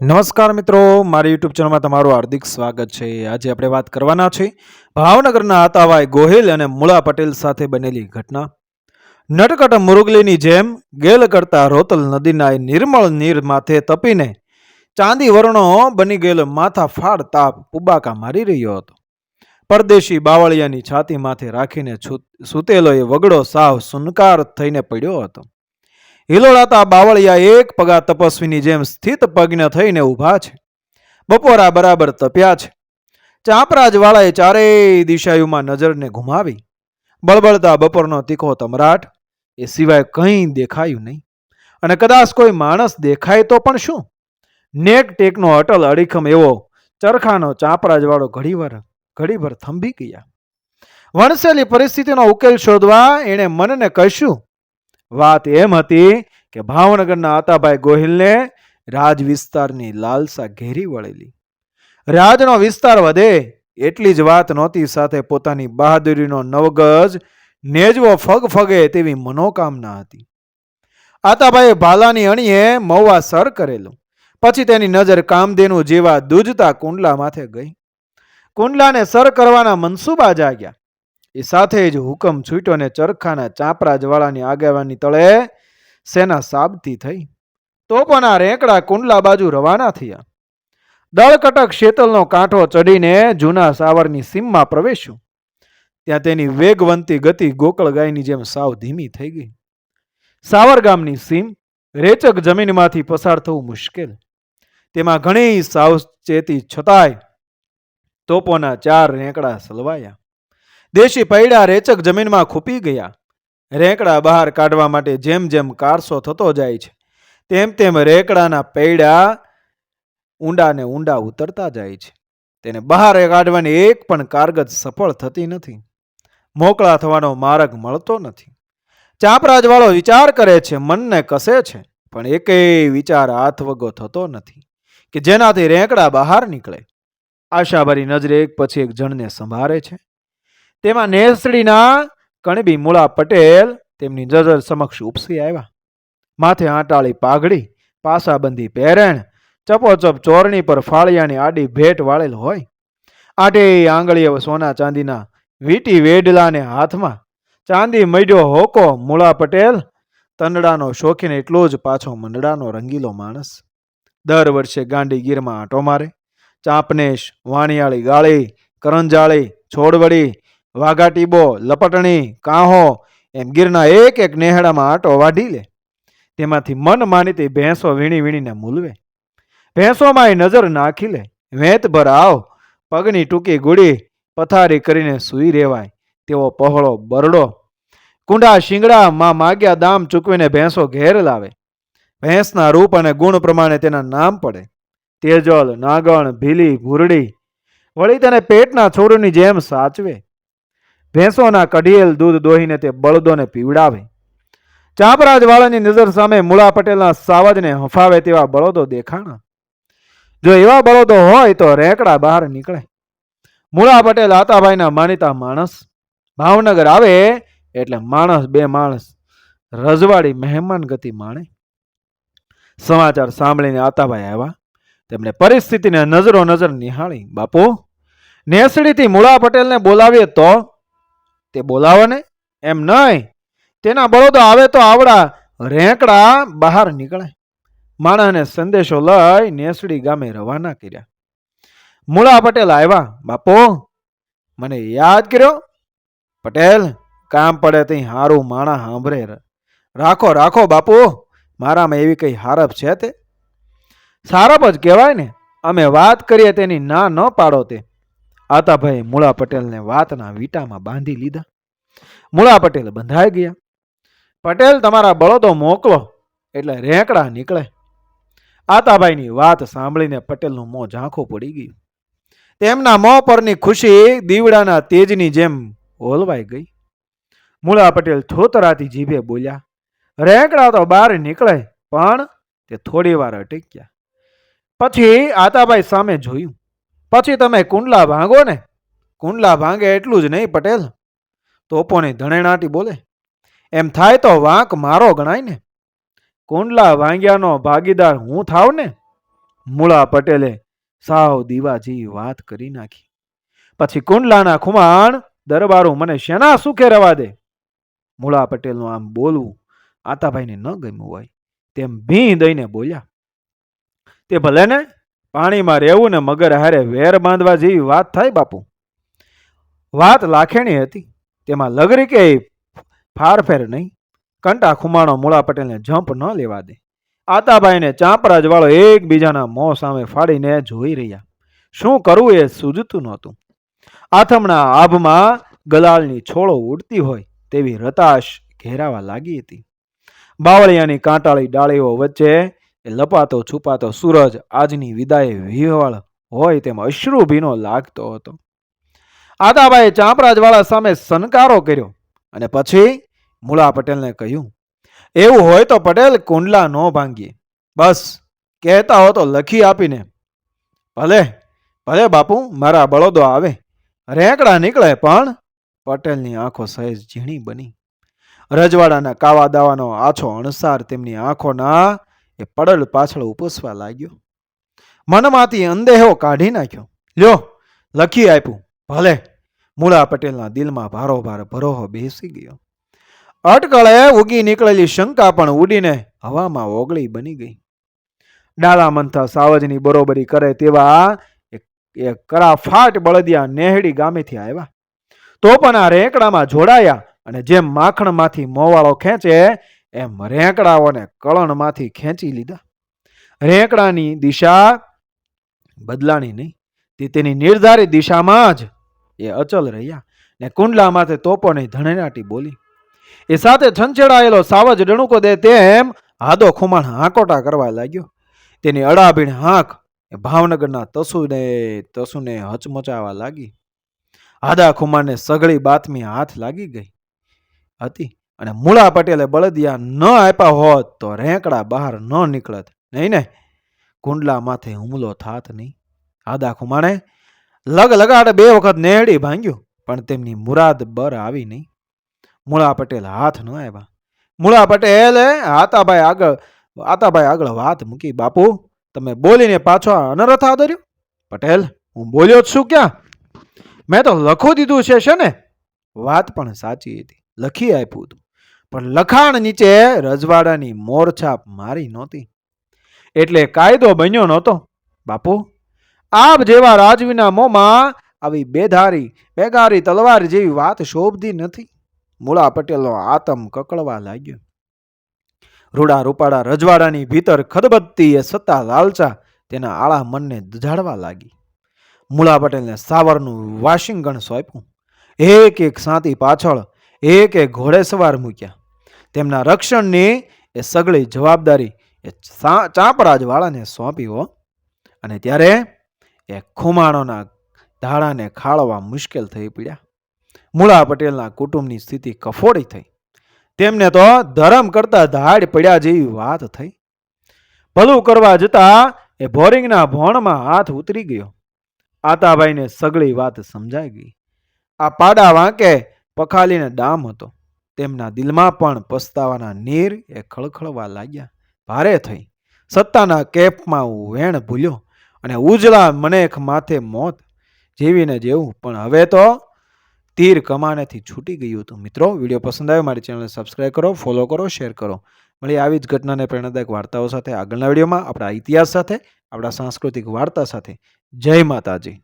નમસ્કાર મિત્રો, મારી યુટ્યુબ ચેનલમાં તમારું હાર્દિક સ્વાગત છે. આજે આપણે વાત કરવાના છે ભાવનગરના આતાભાઈ ગોહિલ અને મુળા પટેલ સાથે બનેલી ઘટના. નટકટ મુરગલીની જેમ ગેલ કરતા રોતલ નદીના નિર્મળ નીર માથે તપીને ચાંદી વર્ણો બની ગયેલો માથા ફાડ તાપ પુબાકા મારી રહ્યો હતો. પરદેશી બાવળિયાની છાતી માથે રાખીને સૂતેલો એ વગડો સાવ સુનકાર થઈને પડ્યો હતો. હિલોળાતા બાવળિયા એક પગા તપસ્વીની જેમ સ્થિત પગ્ન થઈને ઊભા છે. બપોરા બરાબર તપ્યા છે. ચાપરાજ વાળાએ ચારેય દિશાઓમાં નજરને ઘુમાવી. બળબળતા બપોરનો તીખો તમરાટ એ સિવાય કંઈ દેખાયું નહીં. અને કદાચ કોઈ માણસ દેખાય તો પણ શું? નેક ટેકનો અટલ અડીખમ એવો ચરખાનો ચાપરાજ વાળો ઘડીભર થંભી ગયા. વણસેલી પરિસ્થિતિનો ઉકેલ શોધવા એણે મનને કશ્યું. વાત એમ હતી કે ભાવનગરના આતાભાઈ ગોહિલને રાજ વિસ્તારની લાલસા ઘેરી વળેલી. રાજનો વિસ્તાર વધે એટલી જ વાત નહોતી, સાથે પોતાની બહાદુરીનો નવગજ નેજવો ફગફગે તેવી મનોકામના હતી. આતાભાઈએ ભાલાની અણીએ મહુવા સર કરેલું. પછી તેની નજર કામધેનુ જેવા દૂજતા કુંડલા માથે ગઈ. કુંડલાને સર કરવાના મનસુબા જાગ્યા. એ સાથે જ હુકમ છૂટ્યો ને ચરખાના ચાપરાજવાળાની આગેવાની તળે સેના સાબતી થઈ. તોપોના રેંકડા કુંડલા બાજુ રવાના થયા. દળકટક શેતલનો કાંઠો ચડીને જૂના સાવરની સીમમાં પ્રવેશ્યું. ત્યાં તેની વેગવંતી ગતિ ગોકળ ગાયની જેમ સાવ ધીમી થઈ ગઈ. સાવર ગામની સીમ રેચક જમીનમાંથી પસાર થવું મુશ્કેલ. તેમાં ઘણી સાવચેતી છતાંય તોપોના 4 રેંકડા સલવાયા. દેશી પૈડા રેચક જમીનમાં ખૂપી ગયા. રેંકડા બહાર કાઢવા માટે જેમ જેમ કારસો થતો જાય છે તેમ તેમ રેંકડાના પૈડા ઊંડા ને ઊંડા ઉતરતા જાય છે. તેને બહાર કાઢવાની એક પણ કારગત સફળ થતી નથી. મોકળા થવાનો માર્ગ મળતો નથી. ચાપરાજવાળો વિચાર કરે છે, મનને કસે છે, પણ એકેય વિચાર હાથવગો થતો નથી કે જેનાથી રેંકડા બહાર નીકળે. આશાભરી નજરે એક પછી એક જણને સંભાળે છે. તેમાં નેસડીના કણબી મુળા પટેલ તેમની નજર સમક્ષ ઉપસી આવ્યા. માથે આંટાળી પાઘડી, પાસાબંધી પહેરેણ, ચપોચપ ચોરણી પર ફાળિયાની આડી ભેટ વાળેલ હોય. આઠે આંગળીએ સોના ચાંદીના વીટી વેડલાને હાથમાં. ચાંદી મડ્યો હોકો મુળા પટેલ તંદડાનો શોખીન, એટલો જ પાછો મંડળાનો રંગીલો માણસ. દર વર્ષે ગાંડી ગીરમાં આંટો મારે. ચાંપનેશ, વાણિયાળી ગાળી, કરંજાળી, છોડવડી, વાઘાટીબો, લપટણી, કાંહો એમ ગીરના એક એક નેહડામાં આંટો વાઢી લે. તેમાંથી મન માનીતી ભેંસો વીણી વીણીને મૂલવે. ભેંસોમાં નજર નાખી લે. વેત ભર આવ, પગની ટૂંકી ગુડી, પથારી કરીને સૂઈ રહેવાય તેવો પહોળો બરડો. કુંડા શિંગડા માં માગ્યા દામ ચૂકવીને ભેંસો ઘેર લાવે. ભેંસના રૂપ અને ગુણ પ્રમાણે તેના નામ પડે. તેજલ, નાગણ, ભીલી, ભૂરડી. વળી તેને પેટના છોડની જેમ સાચવે. ભેંસોના કઢિયેલ દૂધ દોહીને તે બળદોને પીવડાવે. ચાપરાજ વાળાની નજર સામે મુળા પટેલના સાવજને હફાવે તેવા બળદો દેખાણા. જો એવા બળદો હોય તો રેંકડા બહાર નીકળે. મુળા પટેલ આતાભાઈના માનીતા માણસ. ભાવનગર આવે એટલે માણસ બે માણસ રજવાડી મહેમાન ગતિ માણે. સમાચાર સાંભળીને આતાભાઈ આવ્યા. તેમણે પરિસ્થિતિને નજરો નજર નિહાળી. બાપુ, નેસડીથી મુળા પટેલને બોલાવીએ તો? તે બોલાવો ને, એમ નહીં. તેના બળદો આવે તો આવડા રેંકડા બહાર નીકળે. માણસને સંદેશો લઈ નેસડી ગામે રવાના કર્યા. મુળા પટેલ આવ્યા. બાપુ, મને યાદ કર્યો? પટેલ, કામ પડે તઈ હારું માણા સાંભળે. રાખો રાખો બાપુ, મારામાં એવી કઈ હારપ છે તે? સારપ જ કહેવાય ને. અમે વાત કરીએ તેની ના ન પાડો તે. આતાભાઈ મુળા પટેલને વાતના વીટામાં બાંધી લીધા. મુળા પટેલ બંધાઈ ગયા. પટેલ, તમારા બળદો મોકલો એટલે રેંકડા નીકળે. આતાભાઈની વાત સાંભળીને પટેલનું મોં ઝાંખું પડી ગયું. તેમના મોં પરની ખુશી દીવડાના તેજની જેમ ઓલવાઈ ગઈ. મુળા પટેલ થોતરાતી જીભે બોલ્યા, રેંકડા તો બહાર નીકળે, પણ તે થોડી વાર અટક્યા. પછી આતાભાઈ સામે જોયું. પછી તમે કુંડલા ભાંગો ને? કુંડલા ભાંગે એટલું જ નહીં પટેલ. તોપોની ધણેણાટી બોલે. એમ થાય તો વાંક મારો ગણાય ને. કુંડલા ભાંગ્યાનો ભાગીદાર હું થાવ ને? મૂળા પટેલે સાવ દીવા જેવી વાત કરી નાખી. પછી કુંડલાના ખુમાણ દરબારો મને શેના સુખે રવા દે. મૂળા પટેલનું આમ બોલવું આતાભાઈને ન ગમ્યું હોય તેમ ભી દઈને બોલ્યા, તે ભલે ને પાણીમાં રહેવું ને મગર હારે વેર બાંધવા જેવી વાત થાય બાપુ. વાત લાખેણી હતી, તેમાં લગરી કે ફારફેર નહીં. કંટા ખુમાણો મૂળા પટેલને જંપ ન લેવા દે. આતાભાઈને ચાંપરાજ વાળો એકબીજાના મોં સામે ફાડીને જોઈ રહ્યા. શું કરવું એ સૂઝતું નહોતું. આથમણા આભમાં ગલાલની છોળો ઉડતી હોય તેવી રતાશ ઘેરાવા લાગી હતી. બાવળિયાની કાંટાળી ડાળીઓ વચ્ચે લપાતો છુપાતો સૂરજ આજની વિદાયે વિહવળ હોય તેમ અશ્રુ ભીનો લાગતો હતો. આદાબાએ ચાંપરાજવાળા સામે સનકારો કર્યો અને પછી મૂળા પટેલને કહ્યું, એવું હોય તો પટેલ કુંડલા ન ભાંગીએ, બસ કહેતા હો તો લખી આપીને. ભલે ભલે બાપુ, મારા બળદો આવે, રેંકડા નીકળે. પણ પટેલની આંખો સહેજ ઝીણી બની. રજવાડાના કાવા દાવાનો આછો અણસાર તેમની આંખોના એ પડલ પાછળ ઉપસવા લાગ્યો. મનમાંથી અંદેહો કાઢી નાખ્યો. લ્યો લખી આપ્યું, ભલે. મૂળા પટેલના દિલમાં ભારોભાર ભરોહો બેસી ગયો. અટકળે ઉગી નીકળેલી શંકા પણ ઉડીને હવામાં ઓગળી બની ગઈ. ડાળા મંથા સાવજની બરોબરી કરે તેવા એ કરાફાટ બળદિયા નેહડી ગામેથી આવ્યા. તો પણ આ રેંકડામાં જોડાયા અને જેમ માખણમાંથી મોવાળો ખેંચે એમ રેંકડાઓને કળણમાંથી ખેંચી લીધા. રેંકડાની દિશા બદલાણી નહીં, તે તેની નિર્ધારિત દિશામાં જ એ અચલ રહ્યા ને કુંડલા માથે તોપોની ધણનાટી બોલી. એ સાથે છંછેડાયેલો સાવજ ડણુકો દે તેમ હાદો ખુમાણ હાંકોટા કરવા લાગ્યો. તેની અડાભીણ હાંક ભાવનગરના તસુને હચમચાવા લાગી. હાદા ખુમારને સઘળી બાતમી હાથ લાગી ગઈ હતી અને મૂળા પટેલે બળદિયા ન આપ્યા હોત તો રેંકડા બહાર ન નીકળત. નહીં ને કુંડલા માથે હુમલો થાત નહીં. હાદા ખુમાણે લગાડ 2 વખત નેહડી ભાંગ્યું પણ તેમની મુરાદ બર આવી નહીં. મૂળા પટેલ હાથ ન આવ્યા. મૂળા પટેલે આતાભાઈ આગળ વાત મૂકી. બાપુ, તમે બોલીને પાછો અનરથ આદર્યો. પટેલ, હું બોલ્યો જ છું ક્યાં? મેં તો લખો દીધું છે ને. વાત પણ સાચી હતી, લખી આપ્યું હતું, પણ લખાણ નીચે રજવાડાની મોરછાપ મારી નહોતી, એટલે કાયદો બન્યો નહોતો. બાપુ, આપ જેવા રાજવીના મોંમાં આવી બેગારી તલવાર જેવી વાત શોભતી નથી. મૂળા પટેલનો આતમ કકળવા લાગ્યો. રૂડા રૂપાડા રજવાડાની ભીતર ખદબદતી એ સત્તા લાલચા તેના આળા મનને દજાડવા લાગી. મૂળા પટેલને સાવરનું વાશિંગણ સોંપ્યું. એક એક સાંતી પાછળ એક એક ઘોડે સવાર મૂક્યા. તેમના રક્ષણની એ સગળી જવાબદારી એ ચાંપરાજ વાળાને સોંપી હો. અને ત્યારે એ ખુમાણોના ધાડાને ખાળવા મુશ્કેલ થઈ પડ્યા. મૂળા પટેલના કુટુંબની સ્થિતિ કફોડી થઈ. તેમને તો ધર્મ કરતા ધાડ પડ્યા જેવી વાત થઈ. ભલું કરવા જતા એ બોરિંગના ભોણમાં હાથ ઉતરી ગયો. આતાભાઈને સગળી વાત સમજાઈ ગઈ. આ પાડા વાંકે પખાલીને ડામ હતો. તેમના દિલમાં પણ પસ્તાવાના નીર એ ખળખળવા લાગ્યા. ભારે થઈ. સત્તાના કેપમાં વેણ ભૂલ્યો અને ઉજળા મનેખ માથે મોત જેવીને જેવું. પણ હવે તો તીર કમાનેથી છૂટી ગયું હતું. મિત્રો, વિડીયો પસંદ આવ્યો મારી ચેનલને સબસ્ક્રાઈબ કરો, ફોલો કરો, શેર કરો. મળી આવી જ ઘટનાને પ્રેરણાદાયક વાર્તાઓ સાથે આગળના વિડીયોમાં આપણા ઇતિહાસ સાથે, આપણા સાંસ્કૃતિક વાર્તા સાથે. જય માતાજી.